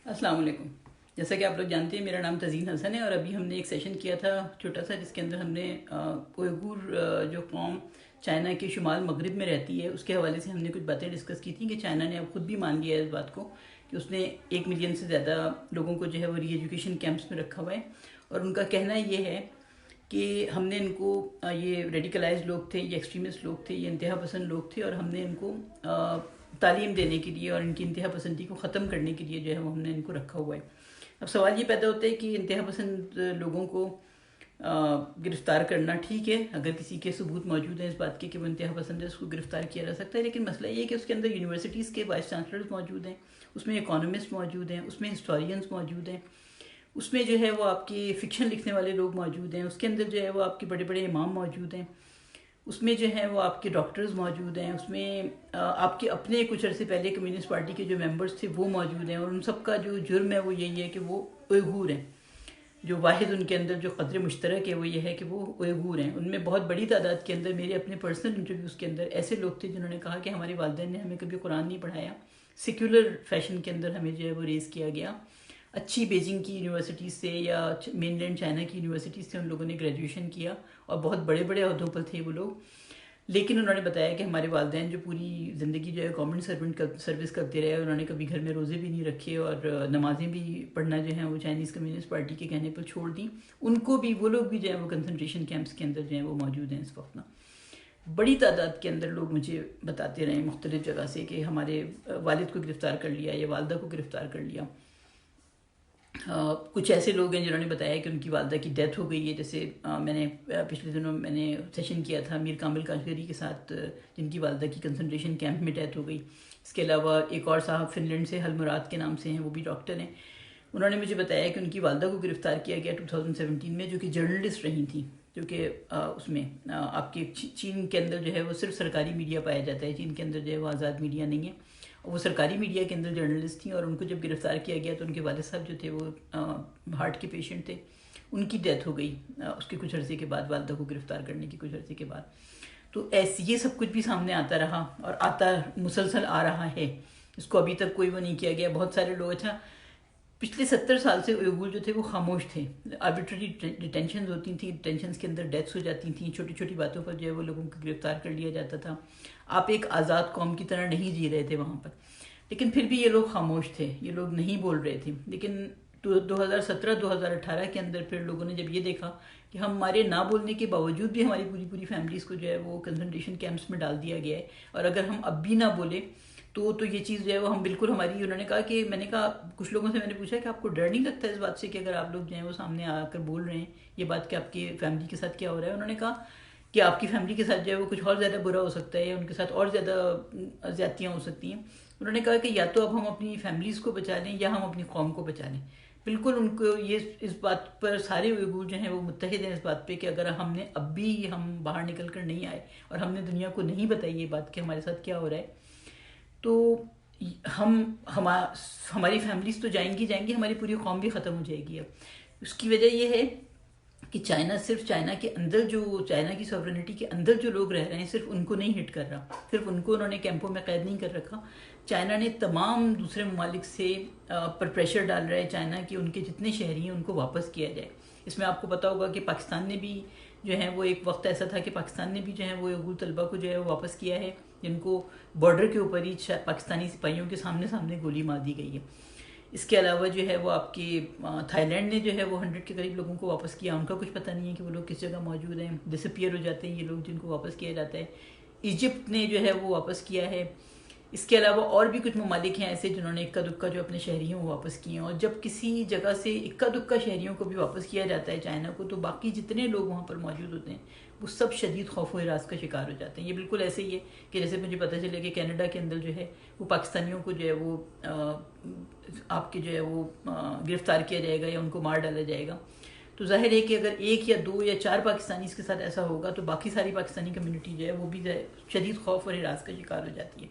السلام علیکم. جیسا کہ آپ لوگ جانتے ہیں میرا نام تزین حسن ہے، اور ابھی ہم نے ایک سیشن کیا تھا چھوٹا سا، جس کے اندر ہم نے اویغور جو قوم چائنا کے شمال مغرب میں رہتی ہے اس کے حوالے سے ہم نے کچھ باتیں ڈسکس کی تھیں کہ چائنا نے اب خود بھی مان لیا ہے اس بات کو کہ اس نے 1 ملین سے زیادہ لوگوں کو جو ہے وہ ری ایجوکیشن کیمپس میں رکھا ہوا ہے. اور ان کا کہنا یہ ہے کہ ہم نے ان کو یہ ریڈیکلائز لوگ تھے، یہ ایکسٹریمسٹ لوگ تھے، یہ انتہا پسند لوگ تھے، اور ہم نے ان کو تعلیم دینے کے لیے اور ان کی انتہا پسندی کو ختم کرنے کے لیے جو ہے وہ ہم نے ان کو رکھا ہوا ہے. اب سوال یہ پیدا ہوتا ہے کہ انتہا پسند لوگوں کو گرفتار کرنا ٹھیک ہے اگر کسی کے ثبوت موجود ہیں اس بات کے کہ وہ انتہا پسند ہے، اس کو گرفتار کیا جا سکتا ہے. لیکن مسئلہ یہ ہے کہ اس کے اندر یونیورسٹیز کے وائس چانسلرز موجود ہیں، اس میں اکانومسٹ موجود ہیں، اس میں ہسٹورینز موجود ہیں، اس میں جو ہے وہ آپ کے فکشن لکھنے والے لوگ موجود ہیں، اس کے اندر جو ہے وہ آپ کے بڑے بڑے امام موجود ہیں، اس میں جو ہے وہ آپ کے ڈاکٹرز موجود ہیں، اس میں آپ کے اپنے کچھ عرصے پہلے کمیونسٹ پارٹی کے جو ممبرز تھے وہ موجود ہیں. اور ان سب کا جو جرم ہے وہ یہی ہے کہ وہ اویغور ہیں. جو واحد ان کے اندر جو قدر مشترک ہے وہ یہ ہے کہ وہ اویغور ہیں. ان میں بہت بڑی تعداد کے اندر میرے اپنے پرسنل انٹرویوز کے اندر ایسے لوگ تھے جنہوں نے کہا کہ ہمارے والدین نے ہمیں کبھی قرآن نہیں پڑھایا، سیکولر فیشن کے اندر ہمیں جو ہے وہ ریز کیا گیا. اچھی بیجنگ کی یونیورسٹیز سے یا مین لینڈ چائنا کی یونیورسٹیز سے ان لوگوں نے گریجویشن کیا اور بہت بڑے بڑے عہدوں پر تھے وہ لوگ. لیکن انہوں نے بتایا کہ ہمارے والدین جو پوری زندگی جو ہے گورنمنٹ سروس کرتے رہے، انہوں نے کبھی گھر میں روزے بھی نہیں رکھے اور نمازیں بھی پڑھنا جو ہیں وہ چائنیز کمیونسٹ پارٹی کے کہنے پر چھوڑ دیں. ان کو بھی وہ لوگ بھی جو ہے وہ کنسنٹریشن کیمپس کے اندر جو ہیں وہ موجود ہیں اس وقت. نا بڑی تعداد کے اندر لوگ مجھے بتاتے رہے مختلف جگہ سے کہ ہمارے والد کو گرفتار کر لیا یا والدہ کو گرفتار کر لیا. کچھ ایسے لوگ ہیں جنہوں نے بتایا کہ ان کی والدہ کی ڈیتھ ہو گئی ہے. جیسے میں نے پچھلے دنوں میں نے سیشن کیا تھا میر کامل کاشگری کے ساتھ، جن کی والدہ کی کنسنٹریشن کیمپ میں ڈیتھ ہو گئی. اس کے علاوہ ایک اور صاحب فن لینڈ سے، حل مراد کے نام سے ہیں، وہ بھی ڈاکٹر ہیں. انہوں نے مجھے بتایا کہ ان کی والدہ کو گرفتار کیا گیا 2017 میں، جو کہ جرنلسٹ رہی تھیں. کیونکہ اس میں آپ کے چین کے اندر جو ہے وہ صرف سرکاری میڈیا پایا جاتا ہے، چین کے اندر جو ہے وہ آزاد میڈیا نہیں ہے. وہ سرکاری میڈیا کے اندر جرنلسٹ تھیں، اور ان کو جب گرفتار کیا گیا تو ان کے والد صاحب جو تھے وہ ہارٹ کے پیشنٹ تھے. ان کی ڈیتھ ہو گئی اس کے کچھ عرصے کے بعد، والدہ کو گرفتار کرنے کے کچھ عرصے کے بعد. تو ایسے یہ سب کچھ بھی سامنے آتا رہا اور آتا مسلسل آ رہا ہے. اس کو ابھی تک کوئی وہ نہیں کیا گیا. بہت سارے لوگ، اچھا پچھلے 70 سال سے اویغور جو تھے وہ خاموش تھے. آربیٹری ڈیٹینشنز ہوتی تھیں، ڈیٹینشنز کے اندر ڈیتھس ہو جاتی تھیں، چھوٹی چھوٹی باتوں پر جو ہے وہ لوگوں کو گرفتار کر لیا جاتا تھا. آپ ایک آزاد قوم کی طرح نہیں جی رہے تھے وہاں پر. لیکن پھر بھی یہ لوگ خاموش تھے، یہ لوگ نہیں بول رہے تھے. لیکن 2017-2018 کے اندر پھر لوگوں نے جب یہ دیکھا کہ ہمارے نہ بولنے کے باوجود بھی ہماری پوری فیملیز کو جو ہے وہ کنسنٹریشن کیمپس میں ڈال دیا گیا ہے، اور اگر ہم اب بھی نہ بولے تو یہ چیز جو ہے وہ ہم بالکل ہماری، انہوں نے کہا کہ میں نے کہا کچھ لوگوں سے میں نے پوچھا کہ آپ کو ڈر نہیں لگتا اس بات سے کہ اگر آپ لوگ جو ہیں وہ سامنے آ کر بول رہے ہیں یہ بات کہ آپ کی فیملی کے ساتھ کیا ہو رہا ہے. انہوں نے کہا کہ آپ کی فیملی کے ساتھ جو ہے وہ کچھ اور زیادہ برا ہو سکتا ہے، یا ان کے ساتھ اور زیادہ زیادتیاں ہو سکتی ہیں. انہوں نے کہا کہ یا تو اب ہم اپنی فیملیز کو بچا لیں یا ہم اپنی قوم کو بچا لیں. بالکل ان کو یہ اس بات پر سارے اویغور جو ہیں وہ متحد ہیں اس بات پہ کہ اگر ہم نے اب بھی ہم باہر نکل کر نہیں آئے اور ہم نے دنیا کو نہیں بتائی یہ بات کہ ہمارے ساتھ کیا ہو رہا ہے، تو ہماری فیملیز تو جائیں گی، ہماری پوری قوم بھی ختم ہو جائے گی. اب اس کی وجہ یہ ہے کہ چائنا صرف چائنا کے اندر، جو چائنا کی سوورنٹی کے اندر جو لوگ رہ رہے ہیں، صرف ان کو نہیں ہٹ کر رہا، صرف ان کو انہوں نے کیمپوں میں قید نہیں کر رکھا. چائنا نے تمام دوسرے ممالک سے پر پریشر ڈال رہا ہے چائنا کہ ان کے جتنے شہری ہیں ان کو واپس کیا جائے. اس میں آپ کو پتا ہوگا کہ پاکستان نے بھی جو ہے وہ ایک وقت ایسا تھا کہ پاکستان نے بھی جو ہے وہ اویغور طلبہ کو جو ہے وہ واپس کیا ہے، جن کو بارڈر کے اوپر ہی پاکستانی سپاہیوں کے سامنے گولی مار دی گئی ہے. اس کے علاوہ جو ہے وہ آپ کے تھائی لینڈ نے جو ہے وہ 100 کے قریب لوگوں کو واپس کیا. ان کا کچھ پتہ نہیں ہے کہ وہ لوگ کس جگہ موجود ہیں، ڈس اپیئر ہو جاتے ہیں یہ لوگ جن کو واپس کیا جاتا ہے. ایجپٹ نے جو ہے وہ واپس کیا ہے. اس کے علاوہ اور بھی کچھ ممالک ہیں ایسے جنہوں نے اکا دکا جو اپنے شہری ہیں وہ واپس کیے ہیں. اور جب کسی جگہ سے اکا دکا شہریوں کو بھی واپس کیا جاتا ہے چائنا کو، تو باقی جتنے لوگ وہاں پر موجود ہوتے ہیں وہ سب شدید خوف و ہراس کا شکار ہو جاتے ہیں. یہ بالکل ایسے ہی ہے کہ جیسے مجھے پتہ چلے کہ کینیڈا کے اندر جو ہے وہ پاکستانیوں کو جو ہے وہ آپ کے جو ہے وہ گرفتار کیا جائے گا یا ان کو مار ڈالا جائے گا. تو ظاہر ہے کہ اگر 1 یا 2 یا 4 پاکستانی اس کے ساتھ ایسا ہوگا تو باقی ساری پاکستانی کمیونٹی جو ہے وہ بھی شدید خوف اور ہراس کا شکار ہو جاتی ہے.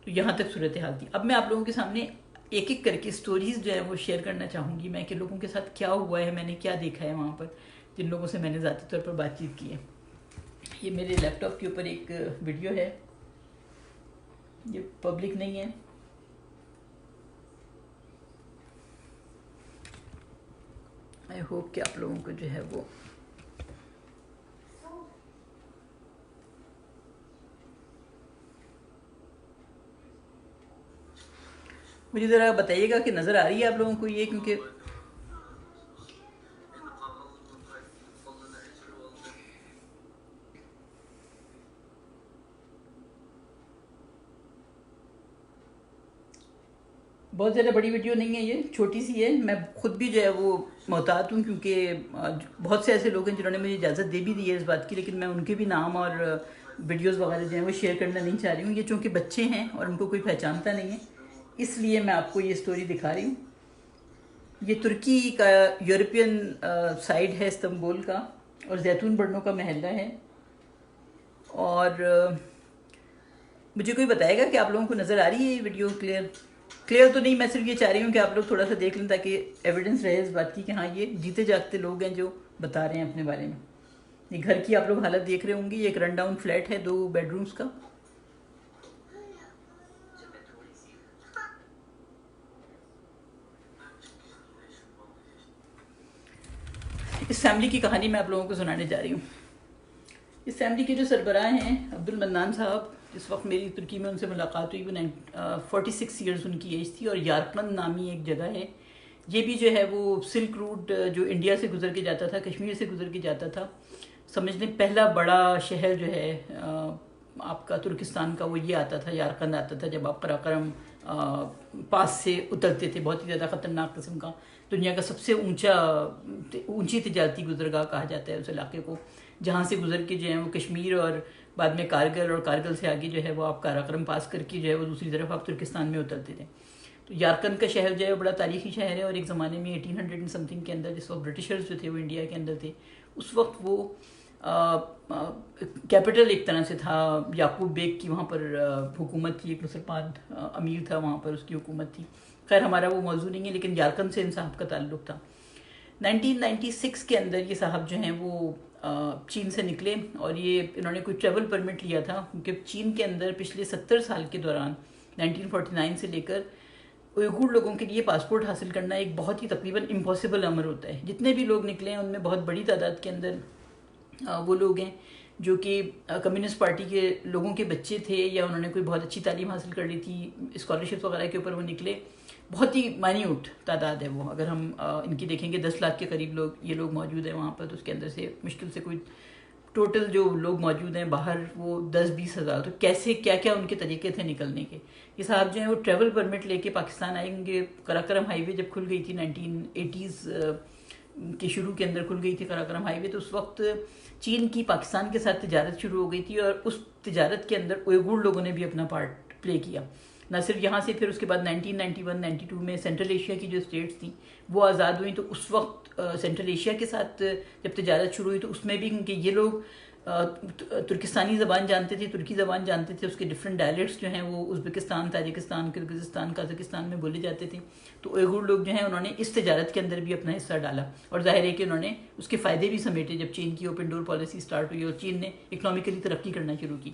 تو یہاں تک صورتحال تھی. اب میں آپ لوگوں کے سامنے ایک ایک کر کے سٹوریز جو ہے وہ شیئر کرنا چاہوں گی میں کہ لوگوں کے ساتھ کیا ہوا ہے، میں نے کیا دیکھا ہے وہاں پر، جن لوگوں سے میں نے ذاتی طور پر بات چیت کی ہے. یہ میرے لیپ ٹاپ کے اوپر ایک ویڈیو ہے، یہ پبلک نہیں ہے. آئی ہوپ کہ آپ لوگوں کو جو ہے وہ مجھے ذرا بتائیے گا کہ نظر آ رہی ہے آپ لوگوں کو یہ، کیونکہ بہت زیادہ بڑی ویڈیو نہیں ہے، یہ چھوٹی سی ہے. میں خود بھی جو ہے وہ محتاط ہوں، کیونکہ بہت سے ایسے لوگ ہیں جنہوں نے مجھے اجازت دے بھی دی ہے اس بات کی، لیکن میں ان کے بھی نام اور ویڈیوز وغیرہ جو ہیں وہ شیئر کرنا نہیں چاہ رہی ہوں. یہ چونکہ بچے ہیں اور ان کو کوئی پہچانتا نہیں ہے، اس لیے میں آپ کو یہ سٹوری دکھا رہی ہوں. یہ ترکی کا یورپین سائڈ ہے استنبول کا، اور زیتون برنوں کا محلہ ہے. اور مجھے کوئی بتائے گا کہ آپ لوگوں کو نظر آ رہی ہے یہ ویڈیو کلیئر تو نہیں. میں صرف یہ چاہ رہی ہوں کہ آپ لوگ تھوڑا سا دیکھ لیں تاکہ ایویڈنس رہے اس بات کی کہ ہاں یہ جیتے جاگتے لوگ ہیں جو بتا رہے ہیں اپنے بارے میں. یہ گھر کی آپ لوگ حالت دیکھ رہے ہوں گے. یہ ایک رن ڈاؤن فلیٹ ہے 2 بیڈ رومز کا. اس فیملی کی کہانی میں آپ لوگوں کو سنانے جا رہی ہوں. اس فیملی کے جو سربراہ ہیں عبد المنان صاحب، اس وقت میری ترکی میں ان سے ملاقات ہوئی. وہ 46 ایئرز ان کی ایج تھی، اور یارپن نامی ایک جگہ ہے. یہ بھی جو ہے وہ سلک روٹ جو انڈیا سے گزر کے جاتا تھا، کشمیر سے گزر کے جاتا تھا. سمجھ لیں پہلا بڑا شہر جو ہے آپ کا ترکستان کا وہ یہ آتا تھا، یارقند آتا تھا جب آپ قراقرم پاس سے اترتے تھے. بہت ہی زیادہ خطرناک قسم کا، دنیا کا سب سے اونچی تجارتی گزرگاہ کہا جاتا ہے اس علاقے کو، جہاں سے گزر کے جو ہے وہ کشمیر اور بعد میں کارگل، اور کارگل سے آگے جو ہے وہ آپ قراقرم پاس کر کے جو ہے وہ دوسری طرف آپ ترکستان میں اترتے تھے. تو یارقند کا شہر جو ہے وہ بڑا تاریخی شہر ہے، اور ایک زمانے میں 1800 سمتھنگ کے اندر، جس وقت برٹشرز جو تھے وہ انڈیا کے اندر تھے، اس وقت وہ کیپٹل ایک طرح سے تھا. یعقوب بیگ کی وہاں پر حکومت تھی، ایک مسلمان امیر تھا وہاں پر، اس کی حکومت تھی. خیر ہمارا وہ موضوع نہیں ہے، لیکن یارقند سے ان صاحب کا تعلق تھا. 1996 کے اندر یہ صاحب جو ہیں وہ چین سے نکلے، اور یہ انہوں نے کوئی ٹریول پرمٹ لیا تھا، کیونکہ چین کے اندر پچھلے 70 سال کے دوران 1949 سے لے کر اویغور لوگوں کے لیے پاسپورٹ حاصل کرنا ایک بہت ہی تقریباً امپاسبل امر ہوتا ہے. جتنے بھی لوگ نکلے ہیں ان میں بہت بڑی تعداد کے اندر وہ لوگ ہیں جو کہ کمیونسٹ پارٹی کے لوگوں کے بچے تھے، یا انہوں نے کوئی بہت اچھی تعلیم حاصل کر لی تھی، اسکالرشپ وغیرہ کے اوپر وہ نکلے. بہت ہی مائنیوٹ تعداد ہے وہ. اگر ہم ان کی دیکھیں گے 10 لاکھ کے قریب یہ لوگ موجود ہیں وہاں پر، تو اس کے اندر سے مشکل سے کوئی ٹوٹل جو لوگ موجود ہیں باہر وہ 10-20 ہزار. تو کیسے کیا کیا ان کے طریقے تھے نکلنے کے. یہ صاحب جو ہیں وہ ٹریول پرمٹ لے کے پاکستان آئیں گے. قراقرم ہائی وے جب کھل گئی تھی 1980s کے شروع کے اندر کھل گئی تھی قراقرم ہائی وے، تو اس وقت چین کی پاکستان کے ساتھ تجارت شروع ہو گئی تھی، اور اس تجارت کے اندر اویغور لوگوں نے بھی اپنا پارٹ پلے کیا. نہ صرف یہاں سے، پھر اس کے بعد 1991-92 میں سینٹرل ایشیا کی جو اسٹیٹس تھیں وہ آزاد ہوئیں. تو اس وقت سینٹرل ایشیا کے ساتھ جب تجارت شروع ہوئی تو اس میں بھی کہ یہ لوگ ترکستانی زبان جانتے تھے، ترکی زبان جانتے تھے. اس کے ڈفرینٹ ڈائلیکٹس جو ہیں وہ ازبکستان، تاجکستان، کرغزستان، قازقستان میں بولے جاتے تھے. تو اویغور لوگ جو ہیں انہوں نے اس تجارت کے اندر بھی اپنا حصہ ڈالا، اور ظاہر ہے کہ انہوں نے اس کے فائدے بھی سمیٹے جب چین کی اوپن ڈور پالیسی سٹارٹ ہوئی اور چین نے اکنامیکلی ترقی کرنا شروع کی.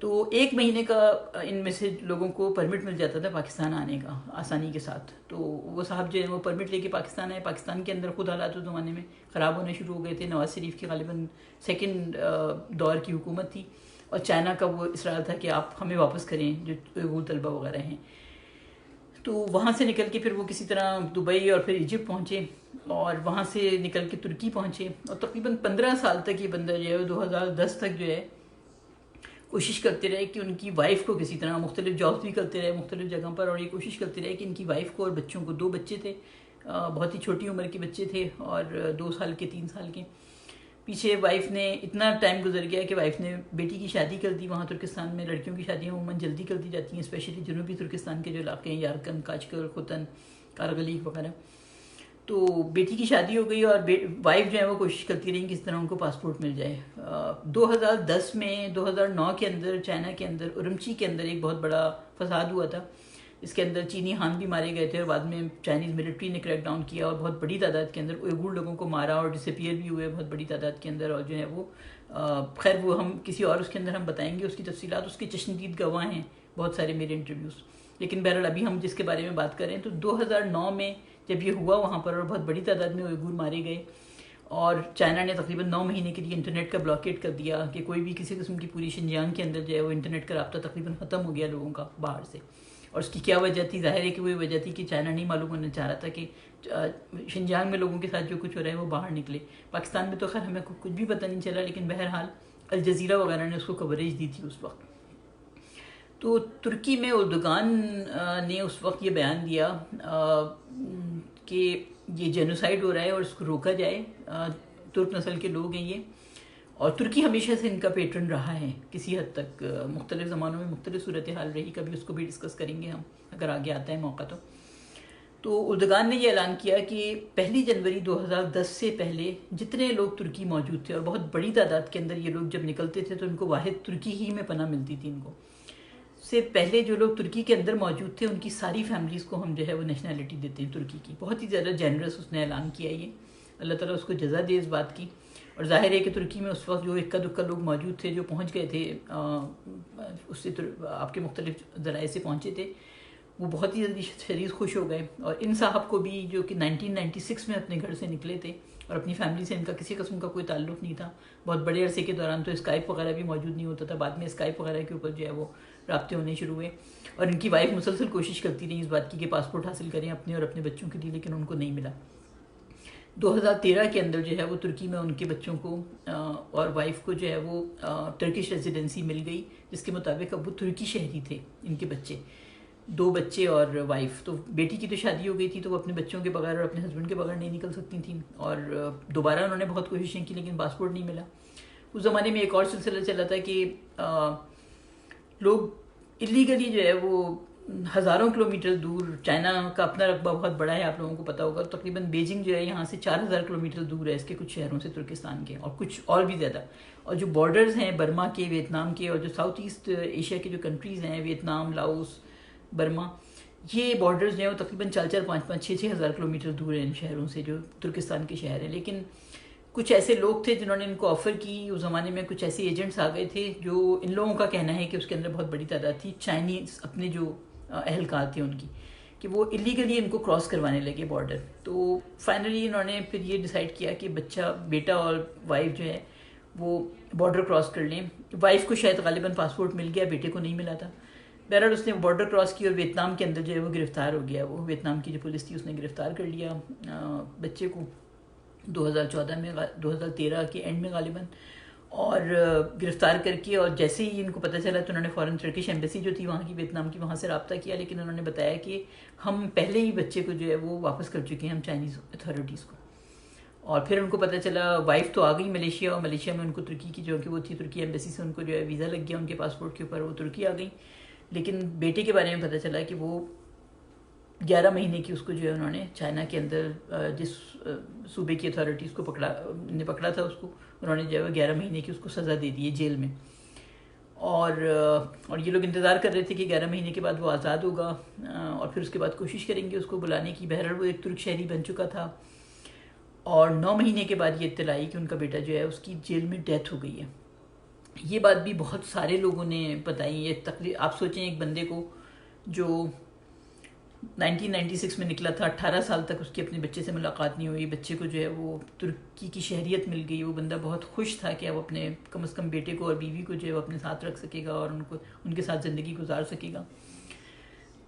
تو 1 مہینے کا ان میں سے لوگوں کو پرمٹ مل جاتا تھا پاکستان آنے کا آسانی کے ساتھ. تو وہ صاحب جو ہے وہ پرمٹ لے کے پاکستان آئے. پاکستان کے اندر خود حالات اس زمانے میں خراب ہونے شروع ہو گئے تھے. نواز شریف کی غالباً سیکنڈ دور کی حکومت تھی، اور چائنا کا وہ اصرار تھا کہ آپ ہمیں واپس کریں جو اویغور طلبہ وغیرہ ہیں. تو وہاں سے نکل کے پھر وہ کسی طرح دبئی اور پھر ایجپٹ پہنچے، اور وہاں سے نکل کے ترکی پہنچے. اور تقریباً 15 سال تک یہ بندہ جو ہے 2010 تک جو ہے کوشش کرتے رہے کہ ان کی وائف کو کسی طرح، مختلف جابس بھی کرتے رہے مختلف جگہ پر، اور یہ کوشش کرتے رہے کہ ان کی وائف کو اور بچوں کو، 2 بچے تھے، بہت ہی چھوٹی عمر کے بچے تھے، اور 2 سال کے 3 سال کے. پیچھے وائف نے اتنا ٹائم گزر گیا کہ وائف نے بیٹی کی شادی کر دی. وہاں ترکستان میں لڑکیوں کی شادیاں عموماً جلدی کر دی جاتی ہیں، اسپیشلی جنوبی ترکستان کے جو علاقے ہیں، یارقند، کاچکر، خوتن، کارگلیک وغیرہ. تو بیٹی کی شادی ہو گئی، اور وائف جو ہے وہ کوشش کرتی رہی کہ اس طرح ان کو پاسپورٹ مل جائے. 2010 میں 2009 کے اندر چائنا کے اندر اورمچی کے اندر ایک بہت بڑا فساد ہوا تھا. اس کے اندر چینی ہان بھی مارے گئے تھے، اور بعد میں چائنیز ملٹری نے کریک ڈاؤن کیا، اور بہت بڑی تعداد کے اندر اویغور لوگوں کو مارا اور ڈسپیئر بھی ہوئے بہت بڑی تعداد کے اندر. اور جو ہے وہ خیر وہ ہم کسی اور اس کے اندر ہم بتائیں گے اس کی تفصیلات. اس کے چشمدید گواہ ہیں بہت سارے میرے انٹرویوز. لیکن بہرحال ابھی ہم جس کے بارے میں بات کر رہے ہیں، تو 2009 میں جب یہ ہوا وہاں پر اور بہت بڑی تعداد میں اوئیغور مارے گئے، اور چائنا نے تقریباً 9 مہینے کے لیے انٹرنیٹ کا بلاکیٹ کر دیا کہ کوئی بھی کسی قسم کی پوری شنجیانگ کے اندر جو ہے وہ انٹرنیٹ کا رابطہ تقریباً ختم ہو گیا لوگوں کا باہر سے. اور اس کی کیا وجہ تھی؟ ظاہر ہے کہ وہی وجہ تھی کہ چائنا نہیں معلوم ہونا چاہ رہا تھا کہ شنجیانگ میں لوگوں کے ساتھ جو کچھ ہو رہا ہے وہ باہر نکلے. پاکستان میں تو خیر ہمیں کچھ بھی پتہ نہیں چلا، لیکن بہرحال الجزیرہ وغیرہ نے اس کو کوریج دی تھی اس وقت. تو ترکی میں اردگان نے اس وقت یہ بیان دیا کہ یہ جینوسائیڈ ہو رہا ہے اور اس کو روکا جائے. ترک نسل کے لوگ ہیں یہ، اور ترکی ہمیشہ سے ان کا پیٹرن رہا ہے کسی حد تک. مختلف زمانوں میں مختلف صورتحال رہی، کبھی اس کو بھی ڈسکس کریں گے ہم اگر آگے آتا ہے موقع تو. تو اردگان نے یہ اعلان کیا کہ 1 جنوری 2010 سے پہلے جتنے لوگ ترکی موجود تھے، اور بہت بڑی تعداد کے اندر یہ لوگ جب نکلتے تھے تو ان کو واحد ترکی ہی میں پناہ ملتی تھی. ان کو سے پہلے جو لوگ ترکی کے اندر موجود تھے ان کی ساری فیملیز کو ہم جو ہے وہ نیشنلٹی دیتے ہیں ترکی کی. بہت ہی زیادہ جینرس اس نے اعلان کیا. یہ اللہ تعالیٰ اس کو جزا دے اس بات کی. اور ظاہر ہے کہ ترکی میں اس وقت جو اکا دکا لوگ موجود تھے جو پہنچ گئے تھے، اس سے آپ کے مختلف ذرائع سے پہنچے تھے، وہ بہت ہی جلدی شدید خوش ہو گئے. اور ان صاحب کو بھی جو کہ 1996 میں اپنے گھر سے نکلے تھے اور اپنی فیملی سے ان کا کسی قسم کا کوئی تعلق نہیں تھا. بہت بڑے عرصے کے دوران تو اسکائپ وغیرہ بھی موجود نہیں ہوتا تھا. بعد میں اسکائپ وغیرہ کے اوپر جو ہے وہ رابطے ہونے شروع ہوئے. اور ان کی وائف مسلسل کوشش کرتی رہی اس بات کی کہ پاسپورٹ حاصل کریں اپنے اور اپنے بچوں کے لیے، لیکن ان کو نہیں ملا. 2013 کے اندر جو ہے وہ ترکی میں ان کے بچوں کو اور وائف کو جو ہے وہ ٹرکش ریزیڈنسی مل گئی، جس کے مطابق اب وہ ترکی شہری تھے. ان کے بچے 2 بچے اور وائف. تو بیٹی کی تو شادی ہو گئی تھی تو وہ اپنے بچوں کے بغیر اور اپنے ہسبینڈ کے بغیر نہیں نکل سکتی تھیں. اور دوبارہ انہوں نے بہت کوششیں کی لیکن پاسپورٹ نہیں ملا. اس زمانے میں ایک اور سلسلہ چلا تھا کہ لوگ اللیگلی جو ہے وہ ہزاروں کلومیٹر دور، چائنا کا اپنا رقبہ بہت بڑا ہے آپ لوگوں کو پتہ ہوگا، تقریباً بیجنگ جو ہے یہاں سے 4000 کلومیٹر دور ہے اس کے کچھ شہروں سے ترکستان کے، اور کچھ اور بھی زیادہ. اور جو بارڈرز ہیں برما کے، ویتنام کے، اور جو ساؤتھ ایسٹ ایشیا کے جو کنٹریز ہیں، ویتنام، لاؤس، برما، یہ بارڈرز جو ہیں وہ تقریباً 4-4، 5-5، 6-6 ہزار کلومیٹر دور ہیں ان شہروں سے جو ترکستان کے شہر ہیں. لیکن کچھ ایسے لوگ تھے جنہوں نے ان کو آفر کی. اس زمانے میں کچھ ایسے ایجنٹس آ گئے تھے جو ان لوگوں کا کہنا ہے کہ اس کے اندر بہت بڑی تعداد تھی چائنیز اپنے جو اہلکار تھے ان کی، کہ وہ اللیگلی ان کو کراس کروانے لگے بارڈر. تو فائنلی انہوں نے پھر یہ ڈیسائیڈ کیا کہ بیٹا اور وائف جو ہے وہ بارڈر کراس کر لیں. وائف کو شاید غالباً پاسپورٹ مل گیا، بیٹے کو نہیں ملا تھا. بہرحال اس نے بارڈر کراس کی اور ویتنام کے اندر جو ہے وہ گرفتار ہو گیا. وہ ویتنام کی جو پولیس تھی اس نے گرفتار کر لیا بچے کو 2014 میں، 2013 کے اینڈ میں غالباً. اور گرفتار کر کے، اور جیسے ہی ان کو پتہ چلا تو انہوں نے فوراً ٹرکش ایمبیسی جو تھی وہاں کی، ویتنام کی، وہاں سے رابطہ کیا. لیکن انہوں نے بتایا کہ ہم پہلے ہی بچے کو جو ہے وہ واپس کر چکے ہیں ہم چائنیز اتھارٹیز کو. اور پھر ان کو پتہ چلا، وائف تو آ گئی ملیشیا، اور ملیشیا میں ان کو ترکی کی جو کہ وہ تھی ترکی ایمبیسی سے ان کو جو ہے ویزا لگ گیا ان کے پاسپورٹ کے اوپر، وہ ترکی آ گئی. لیکن بیٹے کے بارے میں پتہ چلا کہ وہ 11 مہینے کی اس کو جو ہے انہوں نے چائنا کے اندر جس صوبے کی اتھارٹیز کو پکڑا تھا اس کو انہوں نے جو ہے 11 مہینے کی اس کو سزا دے دی ہے جیل میں. اور یہ لوگ انتظار کر رہے تھے کہ 11 مہینے کے بعد وہ آزاد ہوگا اور پھر اس کے بعد کوشش کریں گے اس کو بلانے کی. بہرحال وہ ایک ترک شہری بن چکا تھا، اور 9 مہینے کے بعد یہ اطلاع آئی کہ ان کا بیٹا جو ہے اس کی جیل میں ڈیتھ ہو گئی ہے. یہ بات بھی بہت سارے لوگوں نے بتائی ہے. آپ سوچیں ایک بندے کو جو 1996 میں نکلا تھا، 18 سال تک اس کی اپنے بچے سے ملاقات نہیں ہوئی، بچے کو جو ہے وہ ترکی کی شہریت مل گئی. وہ بندہ بہت خوش تھا کہ اب اپنے کم از کم بیٹے کو اور بیوی کو جو ہے وہ اپنے ساتھ رکھ سکے گا اور ان کے ساتھ زندگی گزار سکے گا.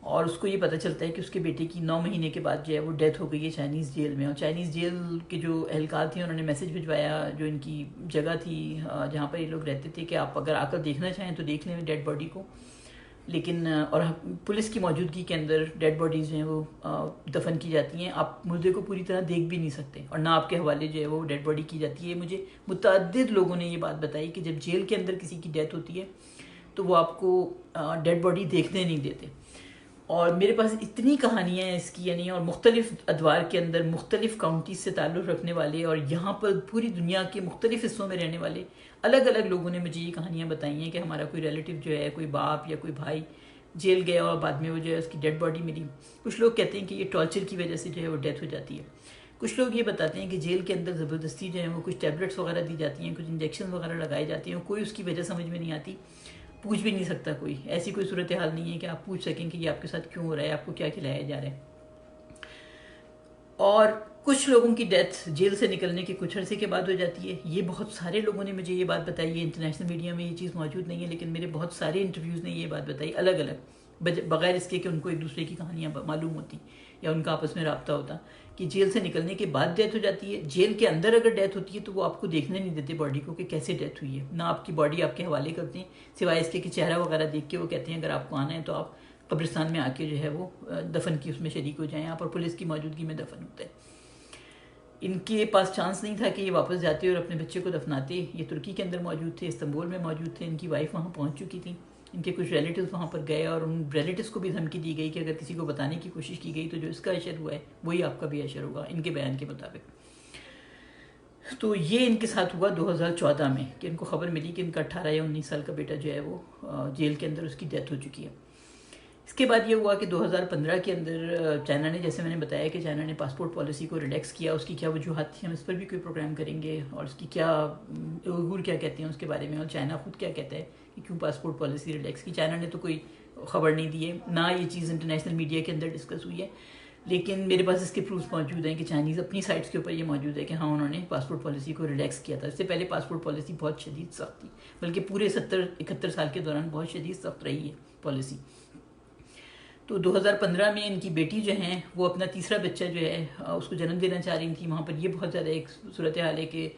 اور اس کو یہ پتہ چلتا ہے کہ اس کے بیٹے کی 9 مہینے کے بعد جو ہے وہ ڈیتھ ہو گئی ہے چائنیز جیل میں. اور چائنیز جیل کے جو اہلکار تھے انہوں نے میسج بھجوایا، جو ان کی جگہ تھی جہاں پر یہ لوگ رہتے تھے، کہ آپ اگر آ کر دیکھنا چاہیں تو دیکھ لیں ڈیڈ باڈی کو. لیکن اور پولیس کی موجودگی کے اندر ڈیڈ باڈیز جو ہیں وہ دفن کی جاتی ہیں. آپ مردے کو پوری طرح دیکھ بھی نہیں سکتے، اور نہ آپ کے حوالے جو ہے وہ ڈیڈ باڈی کی جاتی ہے. مجھے متعدد لوگوں نے یہ بات بتائی کہ جب جیل کے اندر کسی کی ڈیتھ ہوتی ہے تو وہ آپ کو ڈیڈ باڈی دیکھنے نہیں دیتے. اور میرے پاس اتنی کہانیاں ہیں اس کی، یعنی اور مختلف ادوار کے اندر مختلف کاؤنٹیز سے تعلق رکھنے والے اور یہاں پر پوری دنیا کے مختلف حصوں میں رہنے والے الگ الگ لوگوں نے مجھے یہ کہانیاں بتائی ہیں کہ ہمارا کوئی ریلیٹیو جو ہے، کوئی باپ یا کوئی بھائی جیل گیا اور بعد میں وہ جو ہے اس کی ڈیڈ باڈی ملی. کچھ لوگ کہتے ہیں کہ یہ ٹارچر کی وجہ سے جو ہے وہ ڈیتھ ہو جاتی ہے. کچھ لوگ یہ بتاتے ہیں کہ جیل کے اندر زبردستی جو ہے وہ کچھ ٹیبلٹس وغیرہ دی جاتی ہیں، کچھ انجیکشن وغیرہ لگائے جاتے ہیں، کوئی اس کی وجہ سمجھ میں نہیں آتی، پوچھ بھی نہیں سکتا کوئی. ایسی کوئی صورتحال نہیں ہے کہ آپ پوچھ سکیں کہ یہ آپ کے ساتھ کیوں ہو رہا ہے، آپ کو کیا کھلایا جا رہا ہے. اور کچھ لوگوں کی ڈیتھ جیل سے نکلنے کے کچھ عرصے کے بعد ہو جاتی ہے. یہ بہت سارے لوگوں نے مجھے یہ بات بتائی ہے. انٹرنیشنل میڈیا میں یہ چیز موجود نہیں ہے، لیکن میرے بہت سارے انٹرویوز نے یہ بات بتائی الگ الگ، بغیر اس کے کہ ان کو ایک دوسرے کی کہانیاں معلوم ہوتی یا ان کا آپس میں رابطہ ہوتا، کہ جیل سے نکلنے کے بعد ڈیتھ ہو جاتی ہے. جیل کے اندر اگر ڈیتھ ہوتی ہے تو وہ آپ کو دیکھنے نہیں دیتے باڈی کو کہ کیسے ڈیتھ ہوئی ہے، نہ آپ کی باڈی آپ کے حوالے کرتے ہیں، سوائے اس کے کہ چہرہ وغیرہ دیکھ کے وہ کہتے ہیں اگر آپ کو آنا ہے تو آپ قبرستان میں آ کے جو ہے وہ دفن کی اس میں شریک ہو جائیں آپ، اور پولیس کی موجودگی میں دفن ہوتا ہے. ان کے پاس چانس نہیں تھا کہ یہ واپس جاتے اور اپنے بچے کو دفناتے. یہ ترکی کے اندر موجود تھے، استنبول میں موجود تھے، ان کی وائف وہاں پہنچ چکی تھی، ان کے کچھ ریلیٹیوز وہاں پر گئے اور ان ریلیٹیوز کو بھی دھمکی دی گئی کہ اگر کسی کو بتانے کی کوشش کی گئی تو جو اس کا اشر ہوا ہے وہی آپ کا بھی اشر ہوگا، ان کے بیان کے مطابق. تو یہ ان کے ساتھ ہوا 2014 میں کہ ان کو خبر ملی کہ ان کا 18 یا 19 سال کا بیٹا جو ہے وہ جیل کے اندر اس کی ڈیتھ ہو چکی ہے. اس کے بعد یہ ہوا کہ 2015 کے اندر چائنا نے، جیسے میں نے بتایا کہ چائنا نے پاسپورٹ پالیسی کو ریلیکس کیا. اس کی کیا وجوہات تھیں ہم اس پر بھی کوئی پروگرام کریں گے، اور اس کی کیا اوئغور کیا کہتے ہیں اس کے بارے میں، اور چائنا خود کیا کہتا ہے کہ کیوں پاسپورٹ پالیسی ریلیکس کی. چائنا نے تو کوئی خبر نہیں دی ہے، نہ یہ چیز انٹرنیشنل میڈیا کے اندر ڈسکس ہوئی ہے، لیکن میرے پاس اس کے پروفس موجود ہیں کہ چائنیز اپنی سائٹس کے اوپر یہ موجود ہے کہ ہاں انہوں نے پاسپورٹ پالیسی کو ریلیکس کیا تھا. اس سے پہلے پاسپورٹ پالیسی بہت شدید سخت تھی، بلکہ پورے 71 سال کے دوران بہت شدید سخت رہی ہے پالیسی. تو 2015 میں ان کی بیٹی جو ہیں وہ اپنا تیسرا بچہ جو ہے اس کو جنم دینا چاہ رہی تھی. وہاں پر یہ بہت زیادہ ایک صورتحال ہے کہ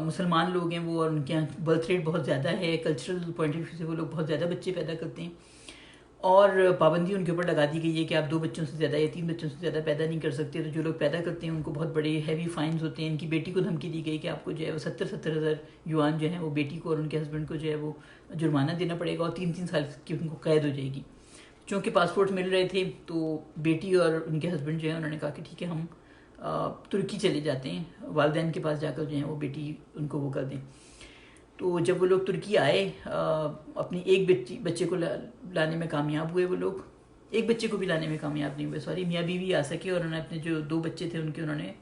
مسلمان لوگ ہیں وہ، اور ان کے یہاں برتھ ریٹ بہت زیادہ ہے، کلچرل پوائنٹ آف ویو سے وہ لوگ بہت زیادہ بچے پیدا کرتے ہیں، اور پابندی ان کے اوپر لگا دی گئی ہے کہ آپ 2 بچوں سے زیادہ یا 3 بچوں سے زیادہ پیدا نہیں کر سکتے. تو جو لوگ پیدا کرتے ہیں ان کو بہت بڑے ہیوی فائنز ہوتے ہیں. ان کی بیٹی کو دھمکی دی گئی کہ آپ کو جو ہے وہ 70 ہزار یوان جو ہیں وہ بیٹی کو اور ان کے ہسبینڈ کو جو ہے وہ جرمانہ دینا پڑے گا، اور 3 سال کی ان کو قید ہو جائے گی. چونکہ پاسپورٹ مل رہے تھے تو بیٹی اور ان کے ہسبینڈ جو ہیں انہوں نے کہا کہ ٹھیک ہے ہم ترکی چلے جاتے ہیں، والدین کے پاس جا کر جو ہیں وہ بیٹی ان کو وہ کر دیں. تو جب وہ لوگ ترکی آئے، اپنی ایک بچے کو لانے میں کامیاب ہوئے. وہ لوگ ایک بچے کو بھی لانے میں کامیاب نہیں ہوئے، سوری، میاں بیوی آ سکے، اور انہوں نے اپنے جو 2 بچے تھے ان کے انہوں نے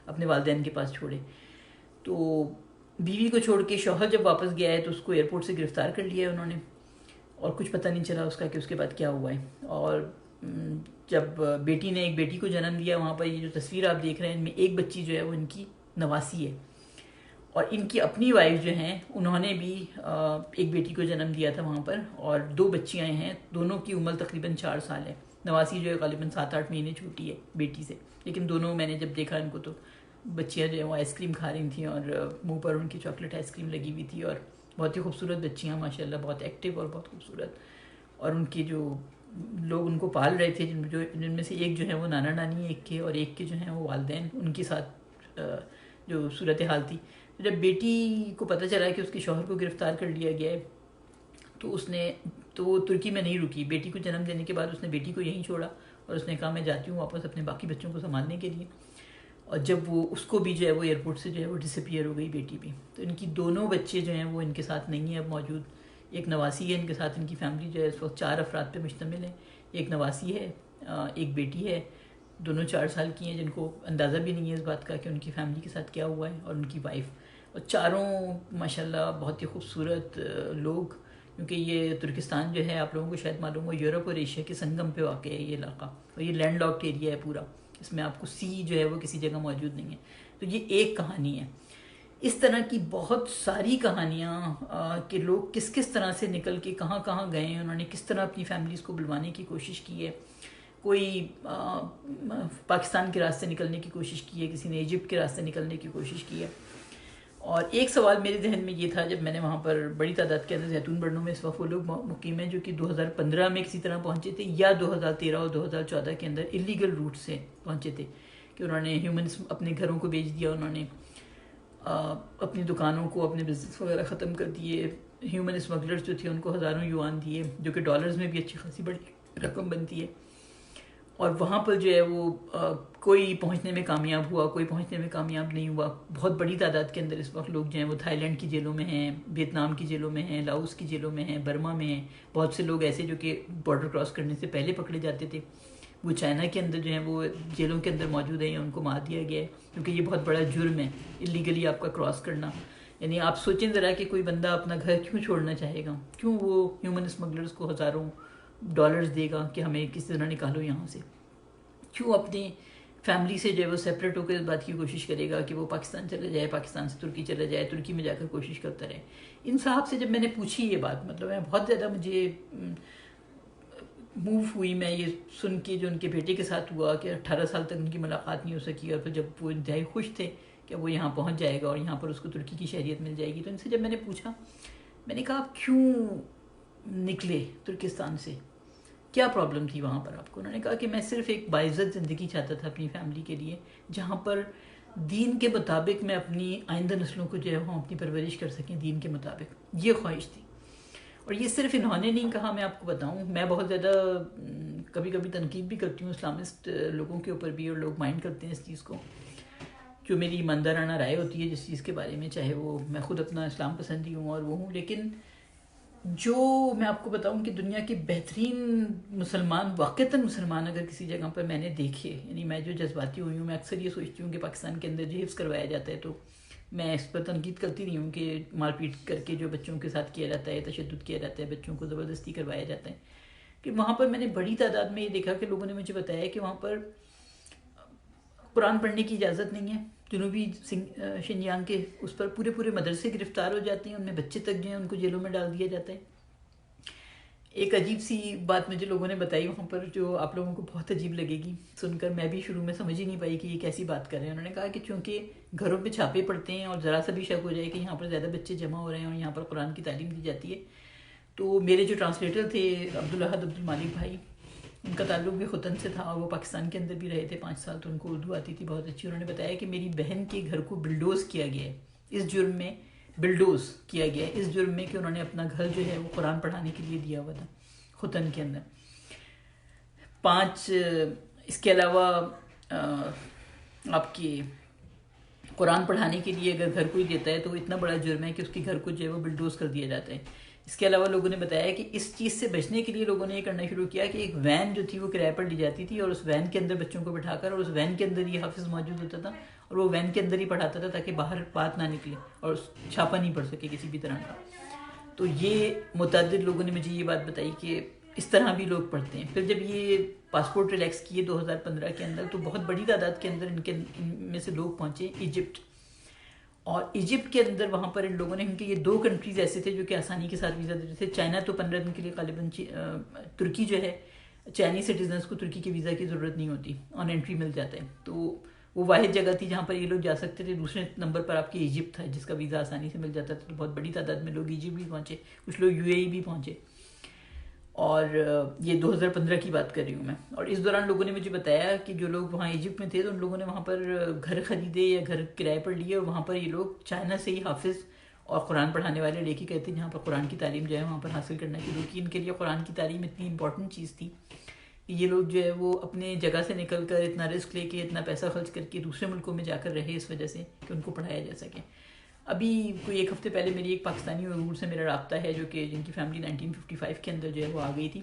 اپنے والدین کے پاس چھوڑے. تو بیوی کو چھوڑ کے شوہر جب واپس گیا ہے تو اس کو ایئرپورٹ سے گرفتار کر لیا ہے انہوں نے، اور کچھ پتہ نہیں چلا اس کا کہ اس کے بعد کیا ہوا ہے. اور جب بیٹی نے ایک بیٹی کو جنم دیا، وہاں پر یہ جو تصویر آپ دیکھ رہے ہیں ان میں ایک بچی جو ہے وہ ان کی نواسی ہے، اور ان کی اپنی وائف جو ہیں انہوں نے بھی ایک بیٹی کو جنم دیا تھا وہاں پر، اور 2 بچیاں ہیں، دونوں کی عمر تقریباً 4 سال ہے. نواسی جو ہے غالباً 7-8 مہینے چھوٹی ہے بیٹی سے، لیکن دونوں میں نے جب دیکھا ان کو تو بچیاں جو ہیں وہ آئس کریم کھا رہی تھیں، اور منہ پر ان کی چاکلیٹ آئس کریم لگی ہوئی تھی، اور بہت ہی خوبصورت بچیاں ماشاء اللہ، بہت ایکٹیو اور بہت خوبصورت. اور ان کی جو لوگ ان کو پال رہے تھے، جن میں سے ایک جو ہے وہ نانا نانی ایک کے، اور ایک کے جو ہیں وہ والدین، ان کے ساتھ جو صورتحال تھی. جب بیٹی کو پتہ چلا کہ اس کے شوہر کو گرفتار کر لیا گیا ہے تو وہ ترکی میں نہیں رکی. بیٹی کو جنم دینے کے بعد اس نے بیٹی کو یہیں چھوڑا، اور اس نے کہا میں جاتی ہوں واپس اپنے باقی بچوں کو سنبھالنے کے لیے. اور جب وہ اس کو بھی جو ہے وہ ایئرپورٹ سے جو ہے وہ ڈس اپیئر ہو گئی بیٹی بھی. تو ان کی دونوں بچے جو ہیں وہ ان کے ساتھ نہیں ہیں اب موجود. ایک نواسی ہے ان کے ساتھ، ان کی فیملی جو ہے اس وقت 4 افراد پہ مشتمل ہے. ایک نواسی ہے، ایک بیٹی ہے، دونوں 4 سال کی ہیں، جن کو اندازہ بھی نہیں ہے اس بات کا کہ ان کی فیملی کے ساتھ کیا ہوا ہے، اور ان کی وائف. اور چاروں ماشاءاللہ بہت ہی خوبصورت لوگ، کیونکہ یہ ترکستان جو ہے آپ لوگوں کو شاید معلوم ہو یورپ اور ایشیا کے سنگم پہ واقع ہے یہ علاقہ، اور یہ لینڈ لاکڈ ایریا ہے پورا، اس میں آپ کو سی جو ہے وہ کسی جگہ موجود نہیں ہے. تو یہ ایک کہانی ہے. اس طرح کی بہت ساری کہانیاں کہ لوگ کس کس طرح سے نکل کے کہاں کہاں گئے ہیں، انہوں نے کس طرح اپنی فیملیز کو بلوانے کی کوشش کی ہے. کوئی پاکستان کے راستے نکلنے کی کوشش کی ہے، کسی نے ایجپٹ کے راستے نکلنے کی کوشش کی ہے. اور ایک سوال میرے ذہن میں یہ تھا جب میں نے وہاں پر بڑی تعداد کے اندر زیتون برنوں میں اس وقت وہ لوگ مقیم ہیں جو کہ 2015 میں کسی طرح پہنچے تھے، یا 2013 اور 2014 کے اندر اللیگل روٹ سے پہنچے تھے، کہ انہوں نے ہیومنس اپنے گھروں کو بیچ دیا، انہوں نے اپنی دکانوں کو، اپنے بزنس وغیرہ ختم کر دیے. ہیومن اسمگلرز جو تھے ان کو ہزاروں یوان دیے، جو کہ ڈالرز میں بھی اچھی خاصی بڑی رقم بنتی ہے. اور وہاں پر جو ہے وہ کوئی پہنچنے میں کامیاب ہوا، کوئی پہنچنے میں کامیاب نہیں ہوا. بہت بڑی تعداد کے اندر اس وقت لوگ جو ہیں وہ تھائی لینڈ کی جیلوں میں ہیں، ویتنام کی جیلوں میں ہیں، لاؤس کی جیلوں میں ہیں، برما میں ہیں. بہت سے لوگ ایسے جو کہ بارڈر کراس کرنے سے پہلے پکڑے جاتے تھے، وہ چائنا کے اندر جو ہیں وہ جیلوں کے اندر موجود ہیں، یا ان کو مار دیا گیا ہے، کیونکہ یہ بہت بڑا جرم ہے اللیگلی آپ کا کراس کرنا. یعنی آپ سوچیں ذرا کہ کوئی بندہ اپنا گھر کیوں چھوڑنا چاہے گا، کیوں وہ ہیومن اسمگلرز کو ہزاروں ڈالرز دے گا کہ ہمیں کسی طرح نکالو یہاں سے، کیوں اپنے فیملی سے جو ہے وہ سیپریٹ ہو کر اس بات کی کوشش کرے گا کہ وہ پاکستان چلا جائے، پاکستان سے ترکی چلا جائے، ترکی میں جا کر کوشش کرتا رہے. ان صاحب سے جب میں نے پوچھی یہ بات، مطلب میں بہت زیادہ مجھے موو ہوئی میں یہ سن کے جو ان کے بیٹے کے ساتھ ہوا کہ 18 سال تک ان کی ملاقات نہیں ہو سکی، اور پھر جب وہ انتہائی خوش تھے کہ وہ یہاں پہنچ جائے گا اور یہاں پر اس کو ترکی کی شہریت مل جائے گی، تو ان سے جب میں نے پوچھا، میں نے کہا آپ کیوں نکلے ترکستان سے، کیا پرابلم تھی وہاں پر آپ کو؟ انہوں نے کہا کہ میں صرف ایک باعزت زندگی چاہتا تھا اپنی فیملی کے لیے، جہاں پر دین کے مطابق میں اپنی آئندہ نسلوں کو جو ہے وہ اپنی پرورش کر سکیں دین کے مطابق، یہ خواہش تھی. اور یہ صرف انہوں نے نہیں کہا، میں آپ کو بتاؤں، میں بہت زیادہ کبھی کبھی تنقید بھی کرتی ہوں اسلامسٹ لوگوں کے اوپر بھی، اور لوگ مائنڈ کرتے ہیں اس چیز کو، جو میری ایماندارانہ رائے ہوتی ہے جس چیز کے بارے میں، چاہے وہ میں خود اپنا اسلام پسندی ہوں اور وہ ہوں، لیکن جو میں آپ کو بتاؤں کہ دنیا کے بہترین مسلمان، واقعتاً مسلمان اگر کسی جگہ پر میں نے دیکھے، یعنی میں جو جذباتی ہوئی ہوں، میں اکثر یہ سوچتی ہوں کہ پاکستان کے اندر جو حفظ کروایا جاتا ہے، تو میں اس پر تنقید کرتی نہیں ہوں کہ مار پیٹ کر کے جو بچوں کے ساتھ کیا جاتا ہے، تشدد کیا جاتا ہے، بچوں کو زبردستی کروایا جاتا ہے، کہ وہاں پر میں نے بڑی تعداد میں یہ دیکھا کہ لوگوں نے مجھے بتایا کہ وہاں پر قرآن پڑھنے کی اجازت نہیں ہے. جنوبی شنجیانگ کے اس پر پورے مدرسے گرفتار ہو جاتے ہیں، ان میں بچے تک جو ہیں ان کو جیلوں میں ڈال دیا جاتا ہے. ایک عجیب سی بات مجھے لوگوں نے بتائی وہاں پر، جو آپ لوگوں کو بہت عجیب لگے گی سن کر، میں بھی شروع میں سمجھ ہی نہیں پائی کہ یہ کیسی بات کر رہے ہیں. انہوں نے کہا کہ چونکہ گھروں پہ چھاپے پڑتے ہیں اور ذرا سا بھی شک ہو جائے کہ یہاں پر زیادہ بچے جمع ہو رہے ہیں اور یہاں پر قرآن کی تعلیم دی جاتی ہے، تو میرے جو ٹرانسلیٹر تھے عبدالاحد عبدالمالک بھائی، ان کا تعلق بھی ختن سے تھا اور وہ پاکستان کے اندر بھی رہے تھے 5 سال، تو ان کو اردو آتی تھی بہت اچھی. انہوں نے بتایا کہ میری بہن کے گھر کو بلڈوز کیا گیا ہے، اس جرم میں بلڈوز کیا گیا ہے، اس جرم میں کہ انہوں نے اپنا گھر جو ہے وہ قرآن پڑھانے کے لیے دیا ہوا تھا ختن کے اندر. 5 اس کے علاوہ آپ کی قرآن پڑھانے کے لیے اگر گھر کوئی دیتا ہے تو اتنا بڑا جرم ہے کہ اس کے گھر کو جو ہے وہ بلڈوز کر دیا جاتا ہے. اس کے علاوہ لوگوں نے بتایا کہ اس چیز سے بچنے کے لیے لوگوں نے یہ کرنا شروع کیا کہ ایک وین جو تھی وہ کرایہ پر لی جاتی تھی، اور اس وین کے اندر بچوں کو بٹھا کر، اور اس وین کے اندر یہ حافظ موجود ہوتا تھا اور وہ وین کے اندر ہی پڑھاتا تھا تاکہ باہر بات نہ نکلے اور چھاپا نہیں پڑ سکے کسی بھی طرح کا. تو یہ متعدد لوگوں نے مجھے یہ بات بتائی کہ اس طرح بھی لوگ پڑھتے ہیں. پھر جب یہ پاسپورٹ ریلیکس کیے 2015 کے اندر، تو بہت بڑی تعداد کے اندر ان میں سے لوگ پہنچے ایجپٹ، اور ایجپٹ کے اندر وہاں پر ان لوگوں نے، ان کے یہ 2 کنٹریز ایسے تھے جو کہ آسانی کے ساتھ ویزا دیتے تھے. چائنا تو 15 دن کے لیے غالباً، ترکی جو ہے چائنیز سٹیزنس کو ترکی کے ویزا کی ضرورت نہیں ہوتی، آن انٹری مل جاتا ہے. تو وہ واحد جگہ تھی جہاں پر یہ لوگ جا سکتے تھے. دوسرے نمبر پر آپ کے ایجپٹ تھا جس کا ویزا آسانی سے مل جاتا تھا. تو بہت بڑی تعداد میں لوگ ایجپٹ بھی پہنچے، کچھ لوگ UAE بھی پہنچے، اور یہ 2015 کی بات کر رہی ہوں میں. اور اس دوران لوگوں نے مجھے بتایا کہ جو لوگ وہاں ایجپٹ میں تھے تو ان لوگوں نے وہاں پر گھر خریدے یا گھر کرائے پر لیے، اور وہاں پر یہ لوگ چائنا سے ہی حافظ اور قرآن پڑھانے والے لے کے گئے تھے، جہاں پر قرآن کی تعلیم جو ہے وہاں پر حاصل کرنا شروع کی. ان کے لیے قرآن کی تعلیم اتنی امپورٹنٹ چیز تھی کہ یہ لوگ جو ہے وہ اپنے جگہ سے نکل کر اتنا رسک لے کے، اتنا پیسہ خرچ کر کے دوسرے ملکوں میں جا کر رہے اس وجہ سے کہ ان کو پڑھایا جا سکے. ابھی کوئی 1 ہفتے پہلے میری ایک پاکستانی عبور سے میرا رابطہ ہے، جو کہ جن کی فیملی 1955 کے اندر جو ہے وہ آ گئی تھی.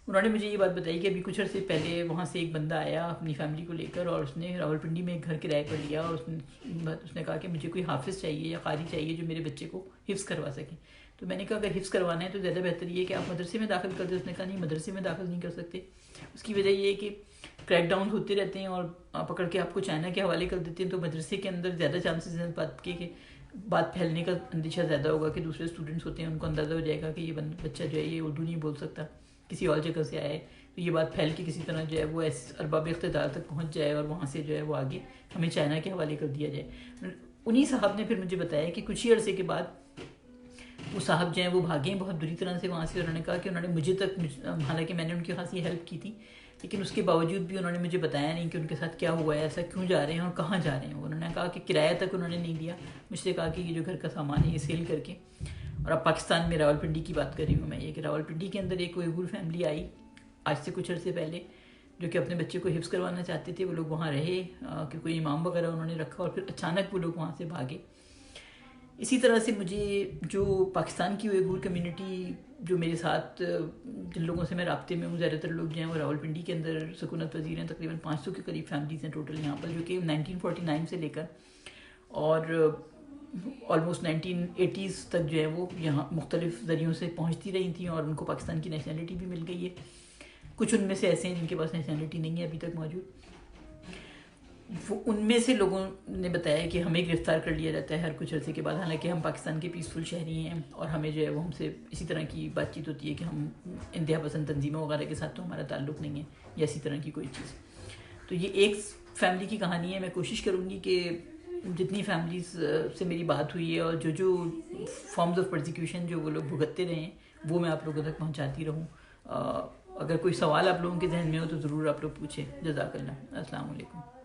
انہوں نے مجھے یہ بات بتائی کہ ابھی کچھ عرصے پہلے وہاں سے ایک بندہ آیا اپنی فیملی کو لے کر، اور اس نے راولپنڈی میں ایک گھر کرائے پر لیا، اور اس نے کہا کہ مجھے کوئی حافظ چاہیے یا قاری چاہیے جو میرے بچے کو حفظ کروا سکے. تو میں نے کہا اگر حفظ کروانا ہے تو زیادہ بہتر یہ ہے کہ آپ مدرسے میں داخل کر دیں. اس نے کہا نہیں، مدرسے میں داخل نہیں کر سکتے. اس کی وجہ یہ ہے کہ کریک ڈاؤن ہوتے رہتے ہیں اور پکڑ کے آپ کو چائنا کے حوالے کر دیتے ہیں، تو مدرسے کے اندر زیادہ چانسز ہیں بات کے کہ بات پھیلنے کا اندیشہ زیادہ ہوگا کہ دوسرے اسٹوڈنٹس ہوتے ہیں ان کو اندازہ ہو جائے گا کہ یہ بچہ جو ہے یہ اردو نہیں بول سکتا، کسی اور جگہ سے آیا ہے، تو یہ بات پھیل کے کسی طرح جو ہے وہ ارباب اقتدار تک پہنچ جائے اور وہاں سے جو ہے وہ آگے ہمیں چائنا کے حوالے کر دیا جائے. انہی صاحب نے پھر مجھے بتایا کہ کچھ ہی عرصے کے بعد وہ صاحب جو ہیں وہ بھاگے بہت بری طرح سے وہاں سے. انہوں نے کہا کہ انہوں نے مجھے تک، حالانکہ میں نے ان کی خاصی ہیلپ کی تھی، لیکن اس کے باوجود بھی انہوں نے مجھے بتایا نہیں کہ ان کے ساتھ کیا ہوا ہے، ایسا کیوں جا رہے ہیں اور کہاں جا رہے ہیں. انہوں نے کہا کہ کرایہ تک انہوں نے نہیں دیا. مجھ سے کہا کہ یہ جو گھر کا سامان ہے یہ سیل کر کے، اور اب پاکستان میں راولپنڈی کی بات کر رہی ہوں میں، یہ کہ راولپنڈی کے اندر ایک ایغور فیملی آئی آج سے کچھ عرصے پہلے، جو کہ اپنے بچے کو حفظ کروانا چاہتے تھے. وہ لوگ وہاں رہے کہ کوئی امام وغیرہ انہوں نے رکھا، اور پھر اچانک وہ لوگ وہاں سے بھاگے. اسی طرح سے مجھے جو پاکستان کی ایغور کمیونٹی جو میرے ساتھ، جن لوگوں سے میں رابطے میں ہوں، زیادہ تر لوگ جو ہیں وہ راولپنڈی کے اندر سکونت پذیر ہیں. تقریباً 500 کے قریب فیملیز ہیں ٹوٹل یہاں پر، جو کہ 1949 سے لے کر اور آلموسٹ 1980s تک جو ہے وہ یہاں مختلف ذریعوں سے پہنچتی رہی تھیں، اور ان کو پاکستان کی نیشنلٹی بھی مل گئی ہے. کچھ ان میں سے ایسے ہیں جن کے پاس نیشنلٹی نہیں ہے ابھی تک موجود. وہ ان میں سے لوگوں نے بتایا کہ ہمیں گرفتار کر لیا جاتا ہے ہر کچھ عرصے کے بعد، حالانکہ ہم پاکستان کے پیسفل شہری ہیں، اور ہمیں جو ہے وہ ہم سے اسی طرح کی بات چیت ہوتی ہے کہ ہم انتہا پسند تنظیموں وغیرہ کے ساتھ تو ہمارا تعلق نہیں ہے، یا اسی طرح کی کوئی چیز. تو یہ ایک فیملی کی کہانی ہے. میں کوشش کروں گی کہ جتنی فیملیز سے میری بات ہوئی ہے اور جو فارمز آف پرسیکیوشن جو وہ لوگ بھگتتے رہے ہیں وہ میں آپ لوگوں تک پہنچاتی رہوں. اگر کوئی سوال آپ لوگوں کے ذہن میں ہو تو ضرور آپ لوگ پوچھیں. جزاک اللہ. السلام علیکم.